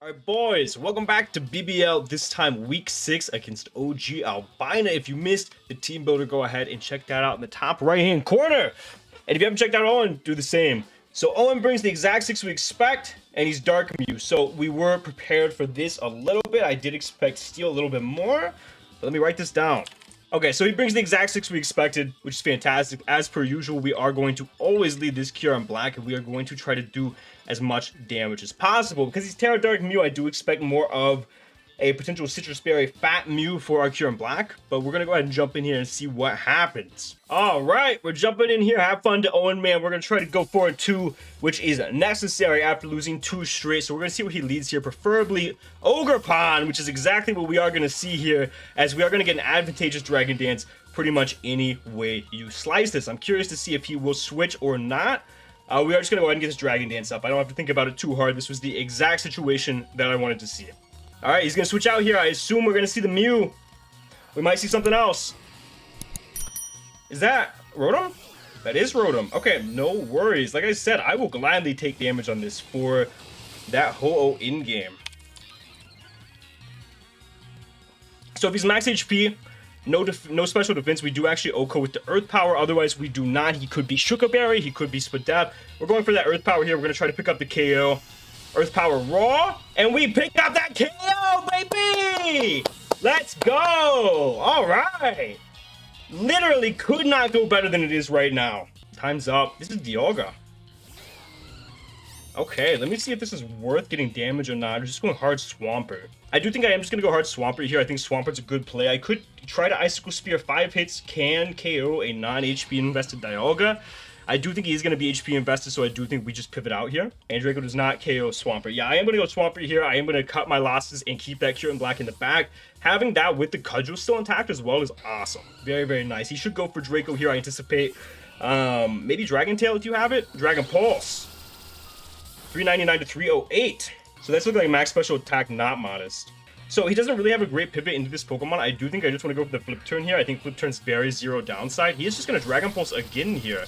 Alright boys, welcome back to BBL, this time week 6 against OGalbina. If you missed the team builder, go ahead and check that out in the top right hand corner. And if you haven't checked out Owen, do the same. So Owen brings the exact 6 we expect, and he's Dark Mew. So we were prepared for this a little bit. I did expect Steel a little bit more, but let me write this down. Okay, so he brings the exact 6 we expected, which is fantastic. As per usual, we are going to always lead this KYUREM black, and we are going to try to do as much damage as possible. Because he's Terra Dark Mew, I do expect more of a potential Citrus Berry Fat Mew for our KYUREM black, but we're going to go ahead and jump in here and see what happens. Alright, we're jumping in here. Have fun to Owen, man. We're going to try to go for a 2, which is necessary after losing 2 straight. So we're going to see what he leads here, preferably Ogerpon, which is exactly what we are going to see here, as we are going to get an advantageous Dragon Dance pretty much any way you slice this. I'm curious to see if he will switch or not. We are just going to go ahead and get this Dragon Dance up. I don't have to think about it too hard. This was the exact situation that I wanted to see. Alright, he's going to switch out here. I assume we're going to see the Mew. We might see something else. Is that Rotom? That is Rotom. Okay, no worries. Like I said, I will gladly take damage on this for that Ho-Oh in-game. So if he's max HP, no special defense, we do actually OHKO with the Earth Power. Otherwise, we do not. He could be Shuka Berry. He could be Spadap. We're going for that Earth Power here. We're going to try to pick up the KO. Earth Power Raw, and we picked up that KO, baby! Let's go! All right. Literally could not go better than it is right now. Time's up. This is Dialga. Okay, let me see if this is worth getting damage or not. I'm just going hard Swampert. I do think I am just going to go hard Swampert here. I think Swampert's a good play. I could try to Icicle Spear. 5 hits can KO a non-HP invested Dialga. I do think he's going to be HP invested, so I do think we just pivot out here. And Draco does not KO Swampert. Yeah, I am going to go Swampert here. I am going to cut my losses and keep that KYUREM black in the back. Having that with the Cudgel still intact as well is awesome. Very, very nice. He should go for Draco here, I anticipate. Maybe Dragon Tail if you have it. Dragon Pulse. 399 to 308. So that's looking like max special attack, not modest. So he doesn't really have a great pivot into this Pokemon. I do think I just want to go for the Flip Turn here. I think Flip Turn's very zero downside. He is just going to Dragon Pulse again here,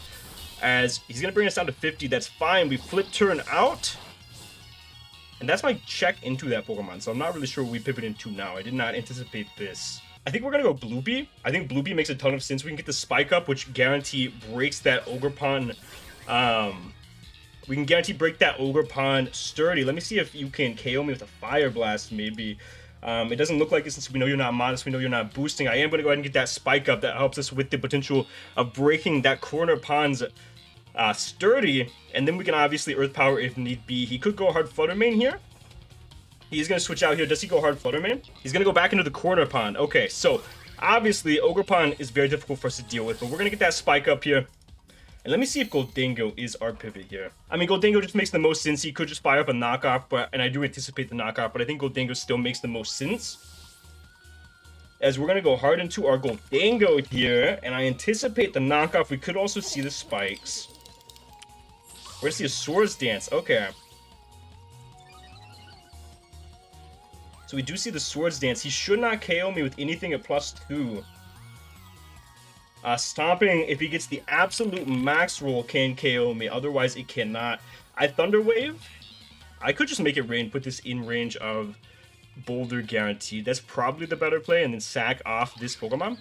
as he's going to bring us down to 50. That's fine. We Flip Turn out. And that's my check into that Pokemon. So I'm not really sure what we pivot into now. I did not anticipate this. I think we're going to go Bloopy. I think Bloopy makes a ton of sense. We can get the Spike up, which guarantee breaks that Ogerpon. We can guarantee break that Ogerpon sturdy. Let me see if you can KO me with a Fire Blast, maybe. It doesn't look like it since we know you're not modest, we know you're not boosting. I am going to go ahead and get that Spike up. That helps us with the potential of breaking that Corner Pond's sturdy. And then we can obviously Earth Power if need be. He could go hard Flutter Mane here. He's going to switch out here. Does he go hard Flutter Mane? He's going to go back into the Corner Pond. Okay, so obviously Ogerpon is very difficult for us to deal with, but we're going to get that Spike up here. And let me see if Goldango is our pivot here. I mean, Goldango just makes the most sense. He could just fire up a knockoff, and I do anticipate the knockoff, but I think Goldango still makes the most sense. As we're going to go hard into our Goldango here, and I anticipate the knockoff. We could also see the spikes. We're going to see a Swords Dance. Okay. So we do see the Swords Dance. He should not KO me with anything at +2. Stomping, if he gets the absolute max roll, can KO me. Otherwise, it cannot. I Thunder Wave. I could just make it rain, put this in range of Boulder guaranteed. That's probably the better play, and then sack off this Pokemon.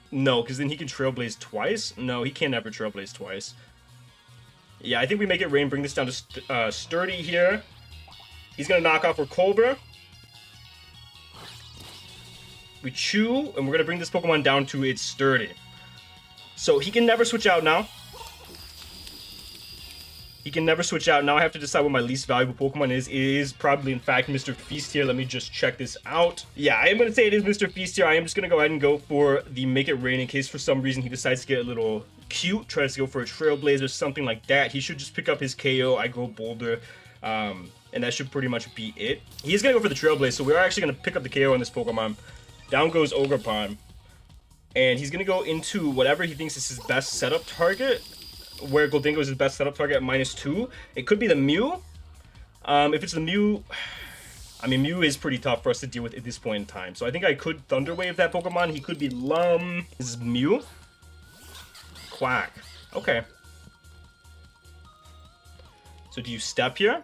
No, because then he can Trailblaze twice. No, he can never Trailblaze twice. Yeah, I think we make it rain, bring this down to Sturdy here. He's going to knock off our Colbur. We Chew, and we're going to bring this Pokemon down to its Sturdy. So he can never switch out now. He can never switch out. Now I have to decide what my least valuable Pokemon is. It is probably, in fact, Mr. Feast here. Let me just check this out. Yeah, I am going to say it is Mr. Feast here. I am just going to go ahead and go for the Make It Rain in case for some reason he decides to get a little cute, tries to go for a Trailblaze or something like that. He should just pick up his KO. I go Boulder. And that should pretty much be it. He is going to go for the Trailblaze, so we are actually going to pick up the KO on this Pokemon. Down goes Ogerpon. And he's going to go into whatever he thinks is his best setup target, where Goldango is his best setup target at -2. It could be the Mew. If it's the Mew, I mean, Mew is pretty tough for us to deal with at this point in time. So I think I could Thunder Wave that Pokemon. He could be This is Mew. Quack. Okay. So do you step here?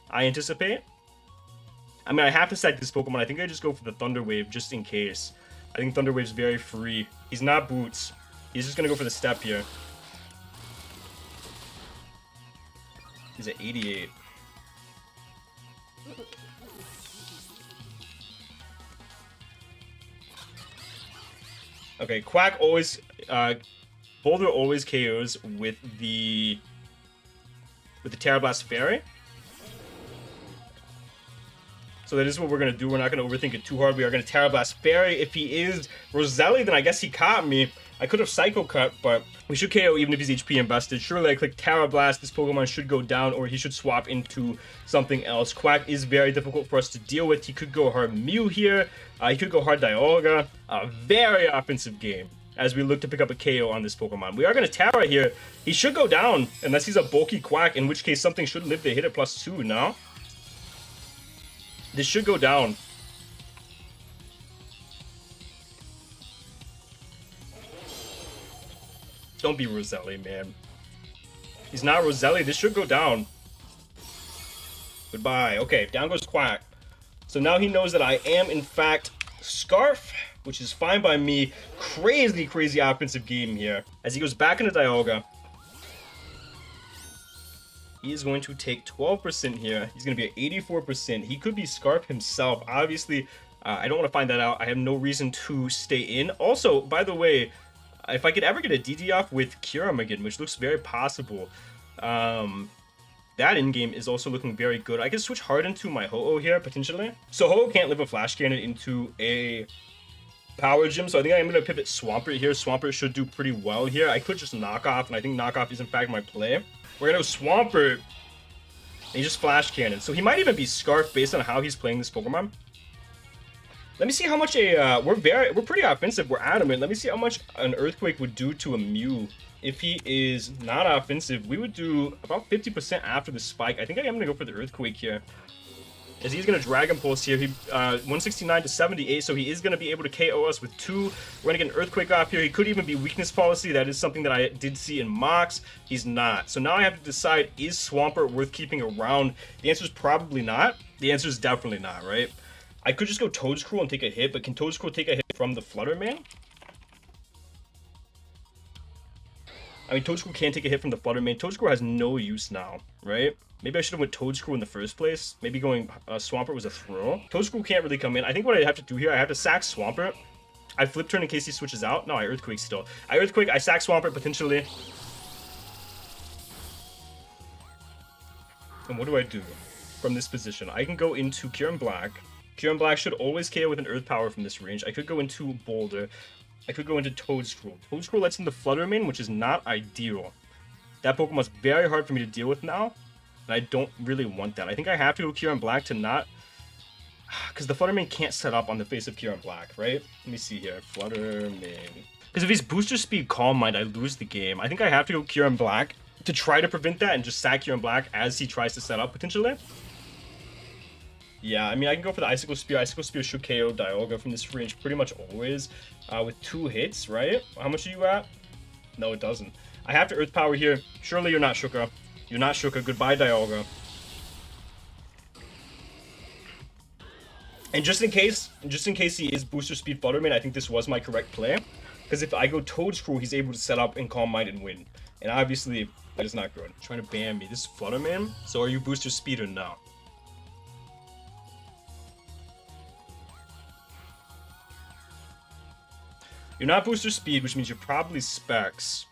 I anticipate. I mean, I have to sack this Pokemon. I think I just go for the Thunder Wave just in case. I think Thunder Wave's very free. He's not Boots. He's just going to go for the step here. He's at 88. Okay, Quack always... Boulder always KOs with the Terra Blast Fairy. So that is what we're going to do. We're not going to overthink it too hard. We are going to Terra Blast Fairy. If he is Roselli, then I guess he caught me. I could have Psycho Cut, but we should KO even if he's HP invested. Surely I click Terra Blast. This Pokemon should go down, or he should swap into something else. Quack is very difficult for us to deal with. He could go hard Mew here. He could go hard Dialga. A very offensive game as we look to pick up a KO on this Pokemon. We are going to Terra here. He should go down unless he's a bulky Quack, in which case something should live to hit it +2 now. This should go down. Don't be Roselli, man. He's not Roselli. This should go down. Goodbye. Okay, down goes Quack. So now he knows that I am, in fact, Scarf, which is fine by me. Crazy, crazy offensive game here. As he goes back into Dialga. He is going to take 12% here. He's going to be at 84%. He could be Scarf himself. Obviously, I don't want to find that out. I have no reason to stay in. Also, by the way, if I could ever get a DD off with KYUREM again, which looks very possible, that in-game is also looking very good. I can switch hard into my Ho-Oh here, potentially. So Ho-Oh can't live a Flash Cannon into a Power Gym, so I think I'm going to pivot Swampert here. Swampert should do pretty well here. I could just Knock Off, and I think Knock Off is in fact my play. We're going to go Swampert, and he just Flash Cannon. So he might even be Scarf based on how he's playing this Pokemon. Let me see how much we're pretty offensive, we're adamant. Let me see how much an Earthquake would do to a Mew. If he is not offensive, we would do about 50% after the Spike. I think I am going to go for the Earthquake here. As he's going to Dragon Pulse here. He 169 to 78, so he is going to be able to KO us with 2. We're going to get an Earthquake off here. He could even be Weakness Policy. That is something that I did see in mocks. He's not. So now I have to decide, is Swampert worth keeping around? The answer is probably not. The answer is definitely not, right? I could just go Toedscruel and take a hit, but can Toedscruel take a hit from the Flutterman? I mean, Toedscruel can't take a hit from the Flutterman. Toedscruel has no use now, right? Maybe I should have went Toedscruel in the first place. Maybe going Swampert was a throw. Toedscruel can't really come in. I think what I have to do here, I have to sack Swampert. I Flip Turn in case he switches out. No, I Earthquake still. I Earthquake, I sack Swampert potentially. And what do I do from this position? I can go into KYUREM Black. KYUREM Black should always KO with an Earth Power from this range. I could go into Boulder. I could go into Toedscruel. Toedscruel lets in the Fluttermane, which is not ideal. That Pokemon's very hard for me to deal with now, and I don't really want that. I think I have to go KYUREM Black to not... Because the Fluttermane can't set up on the face of KYUREM Black, right? Let me see here. Fluttermane. Because if he's Booster Speed Calm Mind, I lose the game. I think I have to go KYUREM Black to try to prevent that and just sack KYUREM Black as he tries to set up, potentially. Yeah, I mean, I can go for the Icicle Spear. Icicle Spear should KO Dialga from this range pretty much always with 2 hits, right? How much are you at? No, it doesn't. I have to Earth Power here. Surely you're not Shuka. You're not Shuka. Goodbye, Dialga. And just in case he is Booster Speed Fluttermane, I think this was my correct play. Because if I go Toedscruel, he's able to set up and Calm Mind and win. And obviously, that is not good. Trying to ban me. This is Fluttermane. So are you Booster Speed or no? You're not Booster Speed, which means you're probably Specs.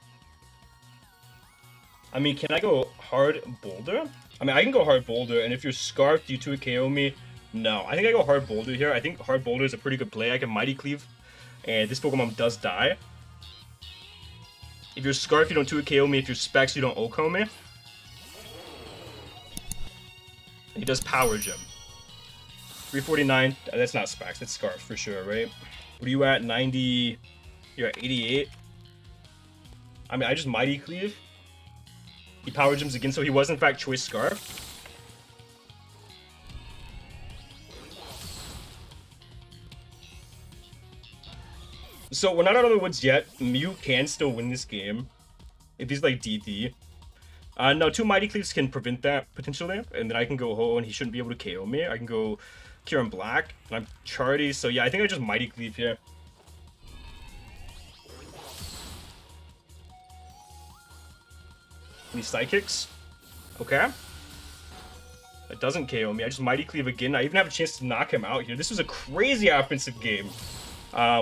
I mean, can I go hard Boulder? I mean, I can go hard Boulder, and if you're Scarf, do you 2-KO me? No, I think I go hard Boulder here. I think hard Boulder is a pretty good play. I can Mighty Cleave, and this Pokemon does die. If you're Scarf, you don't 2-KO me. If you're Specs, you don't OHKO me. He does Power Gem. 349, that's not Specs, that's Scarf for sure, right? What are you at? 90, you're at 88. I mean, I just Mighty Cleave. He Power Gems again, so he was in fact Choice Scarf. So we're not out of the woods yet. Mew can still win this game if he's like DD. No, 2 Mighty Cleaves can prevent that potentially, and then I can go Ho, and he shouldn't be able to KO me. I can go KYUREM Black, and I'm Chardy, so yeah, I think I just Mighty Cleave here. These Psychics. Okay. That doesn't KO me. I just Mighty Cleave again. I even have a chance to knock him out here. This was a crazy offensive game.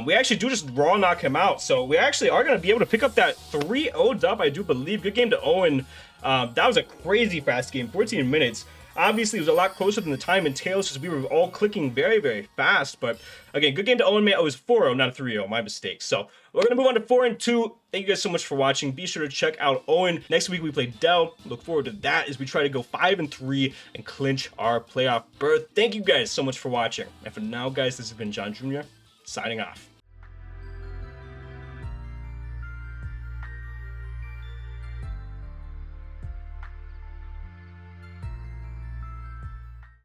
We actually do just raw knock him out, so we actually are going to be able to pick up that 3-0 dub, I do believe. Good game to Owen. That was a crazy fast game, 14 minutes. Obviously, it was a lot closer than the time entails because we were all clicking very, very fast. But again, good game to Owen, man. It was 4-0, not 3-0. My mistake. So we're going to move on to 4-2. Thank you guys so much for watching. Be sure to check out Owen. Next week, we play Dell. Look forward to that as we try to go 5-3 and clinch our playoff berth. Thank you guys so much for watching. And for now, guys, this has been John Jr. signing off.